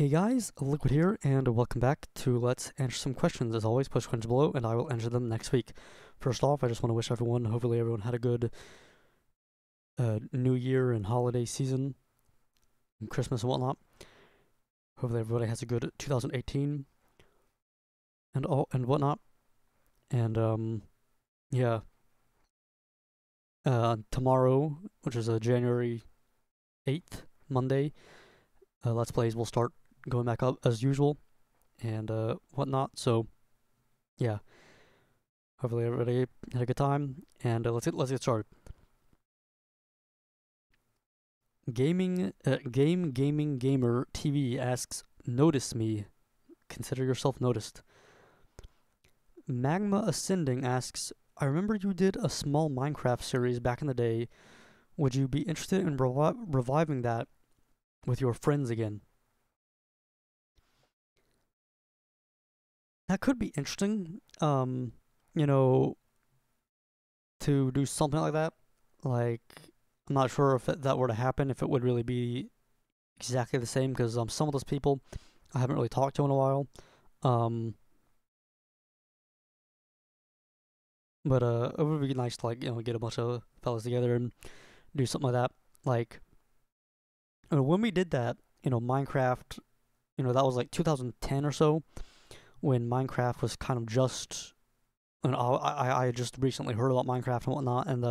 Hey guys, Liquid here, and welcome back to Let's Answer Some Questions. As always, post questions below, and I will answer them next week. First off, I just want to wish hopefully everyone had a good New Year and holiday season, and Christmas and whatnot. Hopefully everybody has a good 2018 and whatnot. And yeah, tomorrow, which is January 8th, Monday, Let's Plays will start going back up as usual and whatnot. So yeah, hopefully everybody had a good time, and let's get started. Gaming Gamer TV asks, "Notice me. Consider yourself noticed." Magma Ascending asks, "I remember you did a small Minecraft series back in the day. Would you be interested in reviving that with your friends again?" That could be interesting. You know, to do something like that. Like, I'm not sure if that were to happen, if it would really be exactly the same, because some of those people I haven't really talked to in a while. But it would be nice to, like, get a bunch of fellas together and do something like that. Like, when we did that, Minecraft, that was like 2010 or so, when Minecraft was kind of just, I had just recently heard about Minecraft and whatnot, and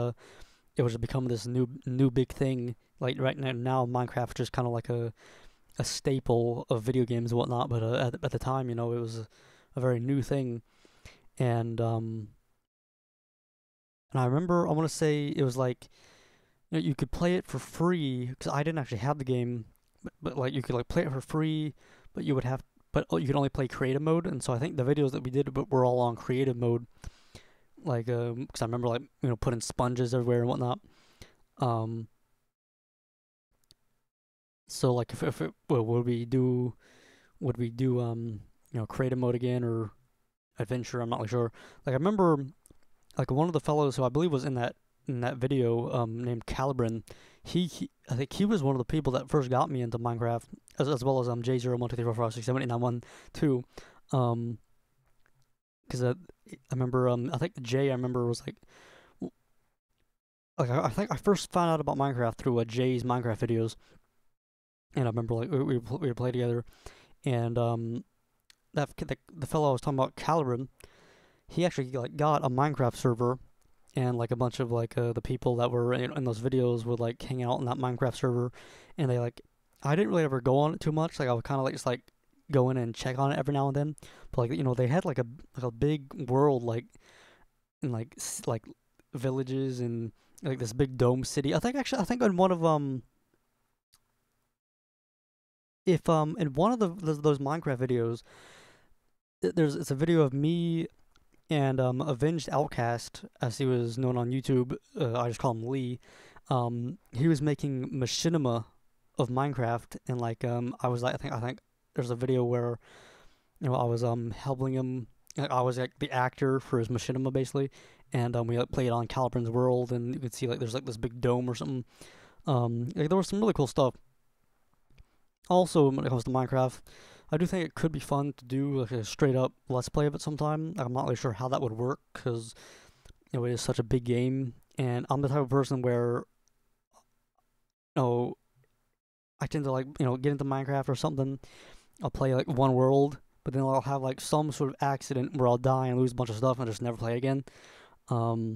it was becoming this new big thing. Like right now Minecraft is just kind of like a staple of video games and whatnot. But at the time, it was a very new thing, and I remember, I want to say it was like, you could play it for free, because I didn't actually have the game, but like you could like play it for free, but you could only play creative mode. And so I think the videos that we did were all on creative mode, like because I remember, like, putting sponges everywhere and whatnot. So like, if it, well, would we do creative mode again, or adventure? I'm not really sure. Like, I remember, like, one of the fellows who I believe was in that video, named Calibrin. I think he was one of the people that first got me into Minecraft, as well as J012345678912. Because I remember, I think Jay, I remember, was like I think I first found out about Minecraft through Jay's Minecraft videos, and I remember, like, we would play together, and the fellow I was talking about, Calibrin, he actually, like, got a Minecraft server, and like a bunch of, like, the people that were in those videos would, like, hang out in that Minecraft server, and I didn't really ever go on it too much. Like, I would kind of, like, just, like, go in and check on it every now and then. But, like, they had like a big world, like, in like villages, and like this big dome city. I think in one of if in one of those Minecraft videos, it's a video of me and Avenged Outcast, as he was known on YouTube. I just call him Lee. He was making machinima of Minecraft, and like, I was like, I think there's a video where, I was helping him. I was like the actor for his machinima, basically, and we, like, played on Calibrin's world, and you could see, like, there's like this big dome or something. Like, there was some really cool stuff. Also, when it comes to Minecraft, I do think it could be fun to do, like, a straight up Let's Play of it sometime. I'm not really sure how that would work, because it is such a big game, and I'm the type of person where, I tend to, like, get into Minecraft or something. I'll play like one world, but then I'll have like some sort of accident where I'll die and lose a bunch of stuff and just never play again. I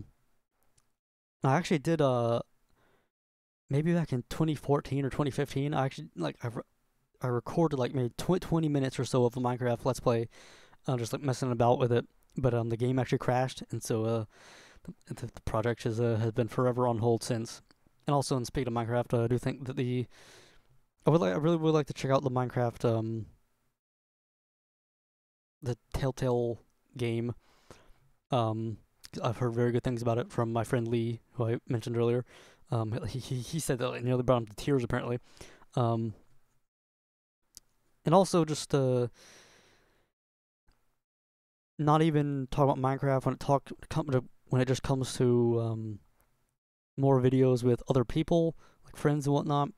actually did maybe back in 2014 or 2015. I actually, like, I recorded like maybe 20 minutes or so of a Minecraft Let's Play, just like messing about with it. But the game actually crashed, and so the project has been forever on hold since. And also, in speaking of Minecraft, I do think that I really would like to check out the Minecraft, the Telltale game. I've heard very good things about it from my friend Lee, who I mentioned earlier. He said that it nearly brought him to tears, apparently. And also, just not even talk about Minecraft when it just comes to more videos with other people, like friends and whatnot.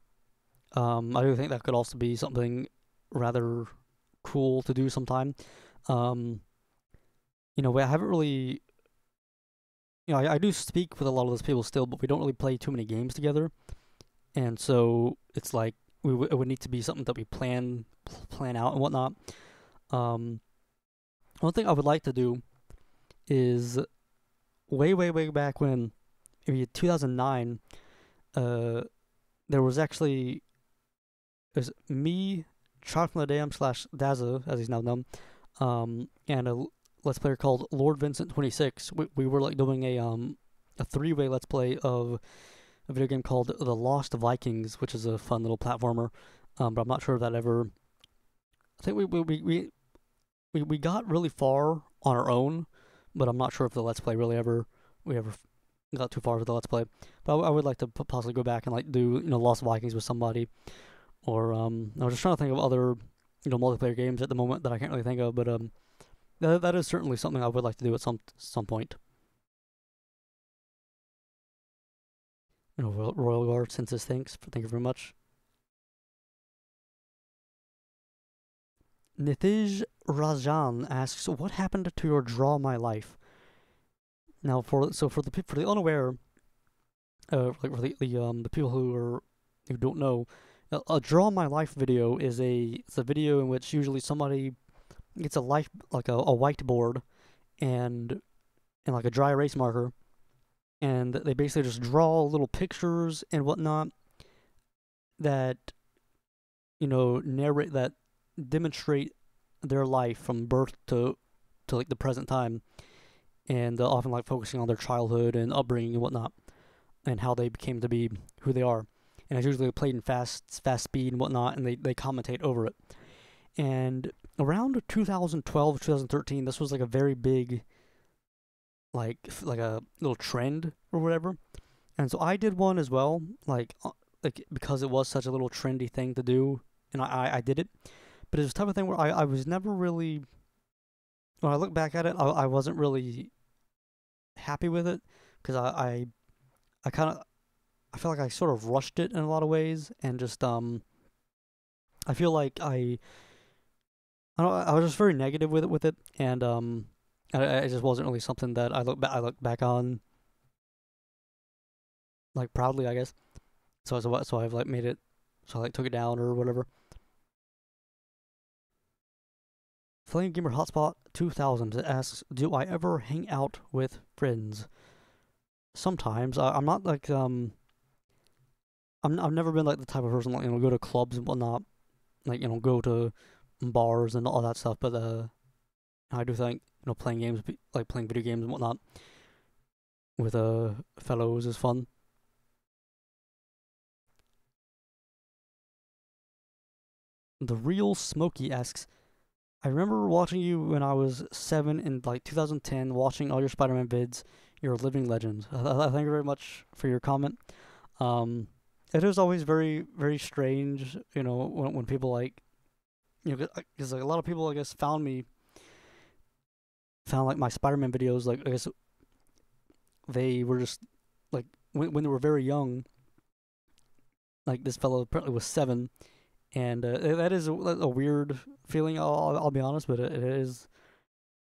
I do think that could also be something rather cool to do sometime. Um, I haven't really, I do speak with a lot of those people still, but we don't really play too many games together, and so it's like it would need to be something that we plan out and whatnot. Um, One thing I would like to do is way back when, maybe 2009, uh, there was actually it was me, Child from the Dam slash Daza, as he's now known, and a Let's Player called Lord Vincent 26. We were like doing a three-way Let's Play of a video game called The Lost Vikings, which is a fun little platformer. But I'm not sure if that ever. I think we got really far on our own, but I'm not sure if the Let's Play really we ever got too far with the Let's Play. But I would like to possibly go back and like do Lost Vikings with somebody, or I was just trying to think of other multiplayer games at the moment that I can't really think of, but that is certainly something I would like to do at some point. Royal Guard Census, thank you very much. Nitij Rajan asks, "What happened to your Draw My Life?" Now, for the unaware, like for the people who don't know, a Draw My Life video is it's a video in which usually somebody gets a life, like a whiteboard and like a dry erase marker, and they basically just draw little pictures and whatnot that narrate, that demonstrate their life from birth to like the present time, and often like focusing on their childhood and upbringing and whatnot, and how they became to be who they are. And it's usually played in fast speed and whatnot, and they commentate over it. And around 2012, 2013, this was like a very big, like a little trend or whatever. And so I did one as well, like because it was such a little trendy thing to do, and I did it. But it was the type of thing where I was never really, when I look back at it, I wasn't really happy with it, because I feel like I sort of rushed it in a lot of ways, and just I feel like I was just very negative with it, and it just wasn't really something that I look back on like proudly, I guess. So I've like made it, so I like took it down or whatever. Flame Gamer Hotspot 2000 asks, "Do I ever hang out with friends?" Sometimes. I'm not like I've never been like the type of person like go to clubs and whatnot, like go to bars and all that stuff. But I do think playing games, like playing video games and whatnot with fellows is fun. The Real Smokey asks, "I remember watching you when I was 7 in like 2010, watching all your Spider-Man vids. You're a living legend." Thank you very much for your comment. It is always very, very strange, when people like, because like a lot of people, I guess, found like my Spider-Man videos, like I guess they were just like when they were very young. Like this fellow apparently was 7, and that is a weird feeling. I'll be honest, but it is.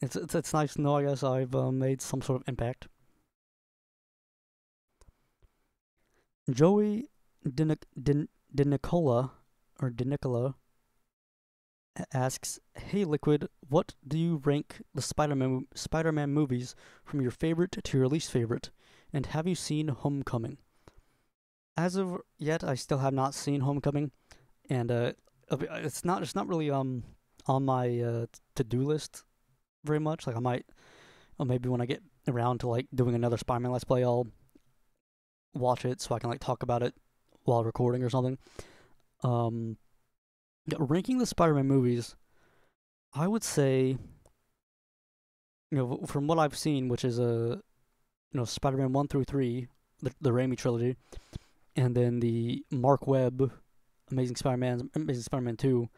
It's nice to know, I guess, I've made some sort of impact. Joey DeNicola asks, "Hey Liquid, what do you rank the Spider-Man movies from your favorite to your least favorite? And have you seen Homecoming?" As of yet, I still have not seen Homecoming, and it's not really on my to-do list very much. Like I might, or maybe when I get around to like doing another Spider-Man Let's Play, I'll watch it so I can like talk about it while recording or something. Ranking the Spider-Man movies, I would say, from what I've seen, which is Spider-Man 1 through 3, the Raimi trilogy, and then the Mark Webb Amazing Spider-Man 2.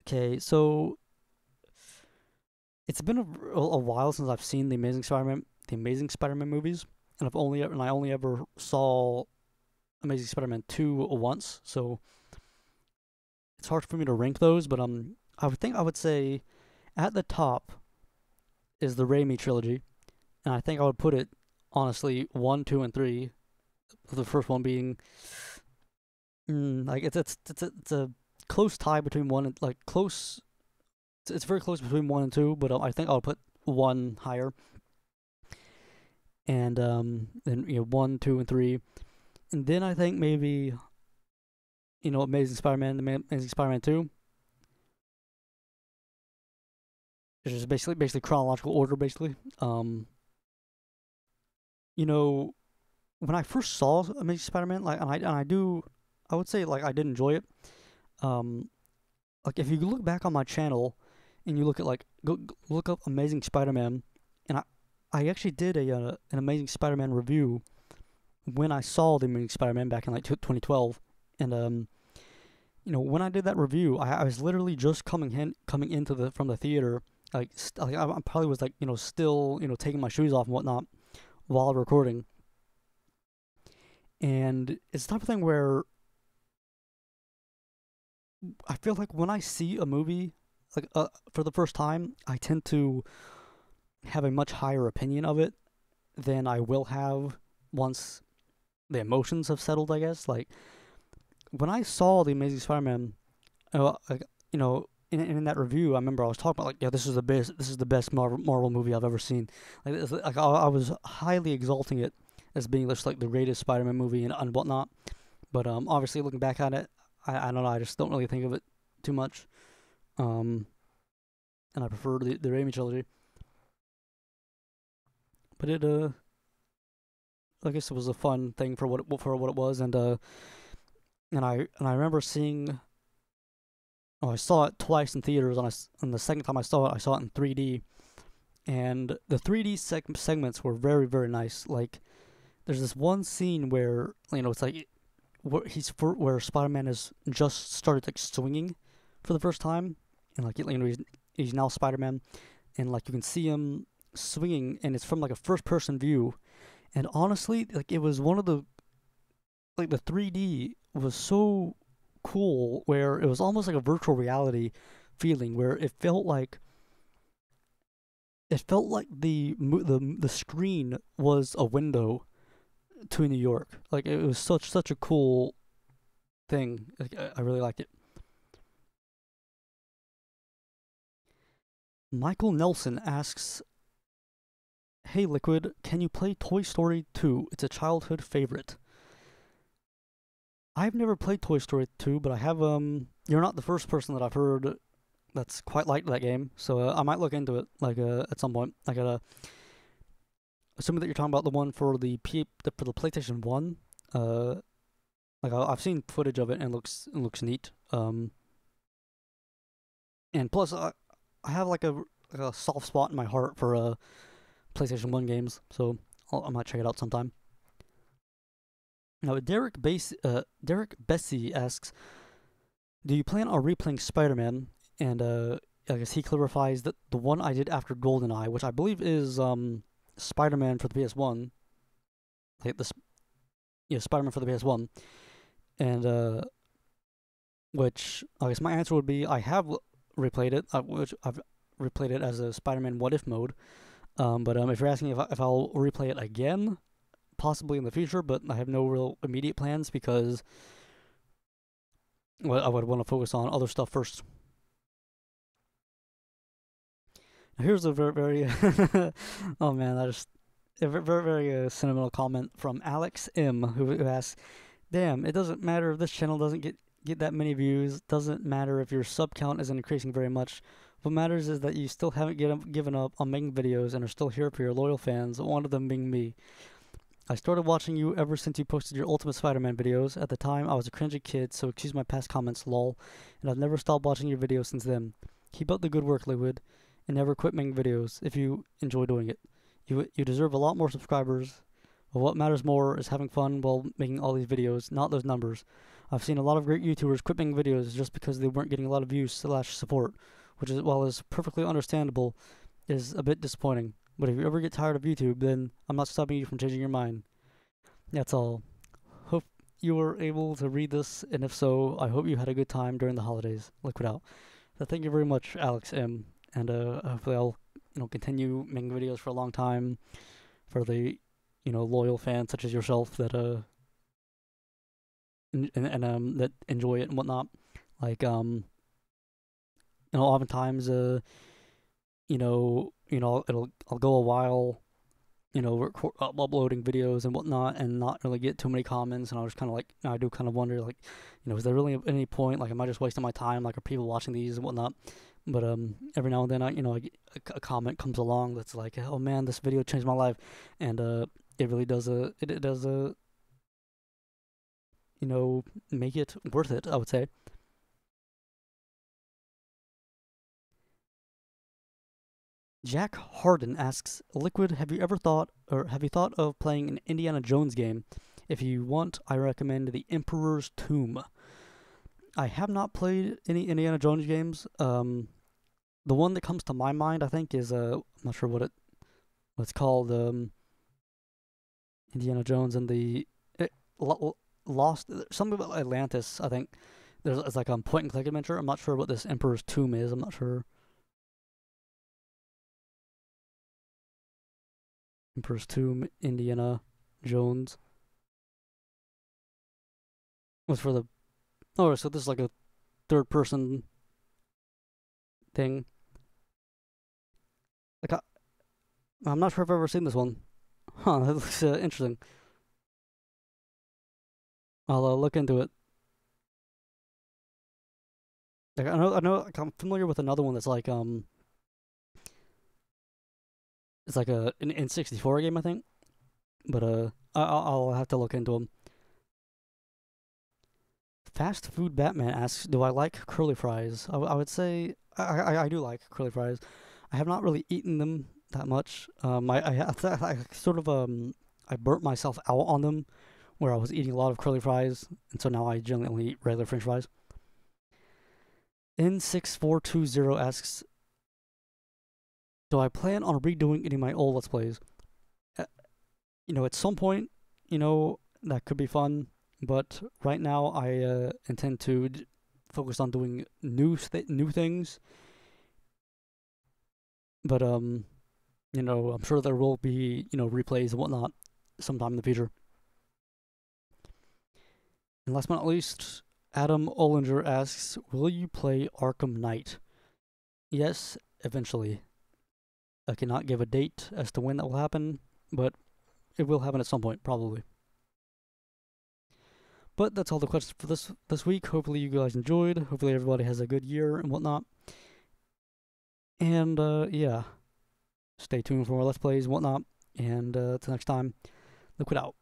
Okay, so it's been a while since I've seen the Amazing Spider-Man movies, and I only ever saw Amazing Spider-Man 2 once, so it's hard for me to rank those. But I would say at the top is the Raimi trilogy, and I think I would put it honestly 1, 2, and 3. The first one being like it's a close tie between one and like close. It's very close between 1 and 2, but I think I'll put 1 higher, and then 1, 2, and 3, and then I think maybe Amazing Spider-Man, Amazing Spider-Man 2. It's just basically chronological order, basically. When I first saw Amazing Spider-Man, like, I would say like I did enjoy it. Like if you look back on my channel and you look at like look up Amazing Spider-Man, and I actually did an Amazing Spider-Man review when I saw the Amazing Spider-Man back in like 2012, and when I did that review, I was literally just coming into from the theater. Like, I probably was like, still, taking my shoes off and whatnot while recording. And it's the type of thing where I feel like when I see a movie, like, for the first time, I tend to have a much higher opinion of it than I will have once the emotions have settled, I guess. Like, when I saw The Amazing Spider-Man, in that review, I remember I was talking about like, yeah, this is the best Marvel movie I've ever seen. Like I was highly exalting it as being just like the greatest Spider-Man movie and whatnot. But obviously looking back at it, I don't know, I just don't really think of it too much. And I prefer the Raimi trilogy. But I guess it was a fun thing for what it was, and I remember seeing. Oh, I saw it twice in theaters, and the second time I saw it in 3D. And the 3D segments were very, very nice. Like, there's this one scene where, it's like, where Spider-Man has just started, like, swinging for the first time. And, like, he's now Spider-Man. And, like, you can see him swinging, and it's from, like, a first-person view. And honestly, like, it was one of the, like, the 3D was so cool, where it was almost like a virtual reality feeling, where it felt like the screen was a window to New York. Like, it was such a cool thing. Like, I really liked it. Michael Nelson asks, "Hey Liquid, can you play Toy Story 2? It's a childhood favorite." I've never played Toy Story 2, but I have, you're not the first person that I've heard that's quite liked that game, so I might look into it, like, at some point. I gotta, assuming that you're talking about the one for the PlayStation 1, like, I've seen footage of it, and it looks neat, and plus, I have, like, a soft spot in my heart for, PlayStation 1 games, so I might check it out sometime. Now, Derek Bessie asks, "Do you plan on replaying Spider-Man?" And I guess he clarifies that the one I did after GoldenEye, which I believe is Spider-Man for the PS1, like Spider-Man for the PS1, and which I guess my answer would be I have replayed it, which I've replayed it as a Spider-Man What If mode. But if you're asking if I'll replay it again, possibly in the future, but I have no real immediate plans because I would want to focus on other stuff first. Now here's a very, very oh man, a very, very sentimental comment from Alex M, who asks, "Damn, it doesn't matter if this channel doesn't get that many views. Doesn't matter if your sub count isn't increasing very much. What matters is that you still haven't given up on making videos and are still here for your loyal fans, one of them being me. I started watching you ever since you posted your Ultimate Spider-Man videos. At the time, I was a cringy kid, so excuse my past comments, lol. And I've never stopped watching your videos since then. Keep up the good work, Liquid, and never quit making videos if you enjoy doing it. You deserve a lot more subscribers, but what matters more is having fun while making all these videos, not those numbers. I've seen a lot of great YouTubers quit making videos just because they weren't getting a lot of views / support, which is, while is perfectly understandable, is a bit disappointing. But if you ever get tired of YouTube, then I'm not stopping you from changing your mind. That's all. you were able to read this, and if so, I hope you had a good time during the holidays. Liquid out. So thank you very much, Alex M. And hopefully I'll continue making videos for a long time for the loyal fans such as yourself that that enjoy it and whatnot. Like oftentimes I'll go a while uploading videos and whatnot and not really get too many comments, and I was kind of like, I do kind of wonder, like, is there really any point? Like, am I just wasting my time? Like, are people watching these and whatnot? But every now and then I get a comment comes along that's like, oh man, this video changed my life, and it really does it does make it worth it, I would say. Jack Harden asks, Liquid, have you thought of playing an Indiana Jones game? If you want, I recommend The Emperor's Tomb. I have not played any Indiana Jones games. The one that comes to my mind, I think, is I'm not sure what it's called. Indiana Jones and the Lost, something about Atlantis. I think it's like a point and click adventure. I'm not sure what this Emperor's Tomb is. I'm not sure. Emperor's Tomb, Indiana Jones. Was for the. Oh, so this is like a third person thing. Like, I'm not sure if I've ever seen this one. Huh, that looks interesting. I'll look into it. Like, I know, like, I'm familiar with another one that's like it's like an N64 game, I think. But I'll have to look into them. Fast Food Batman asks, do I like curly fries? I would say I do like curly fries. I have not really eaten them that much. I sort of I burnt myself out on them, where I was eating a lot of curly fries, and so now I generally only eat regular French fries. N6420 asks, do I plan on redoing any of my old Let's Plays? At some point, that could be fun, but right now I intend to focus on doing new things. But I'm sure there will be replays and whatnot sometime in the future. And last but not least, Adam Ollinger asks, will you play Arkham Knight? Yes, eventually. I cannot give a date as to when that will happen, but it will happen at some point, probably. But that's all the questions for this week. Hopefully you guys enjoyed. Hopefully everybody has a good year and whatnot. And yeah, stay tuned for more Let's Plays and whatnot. And till next time, Liquid out.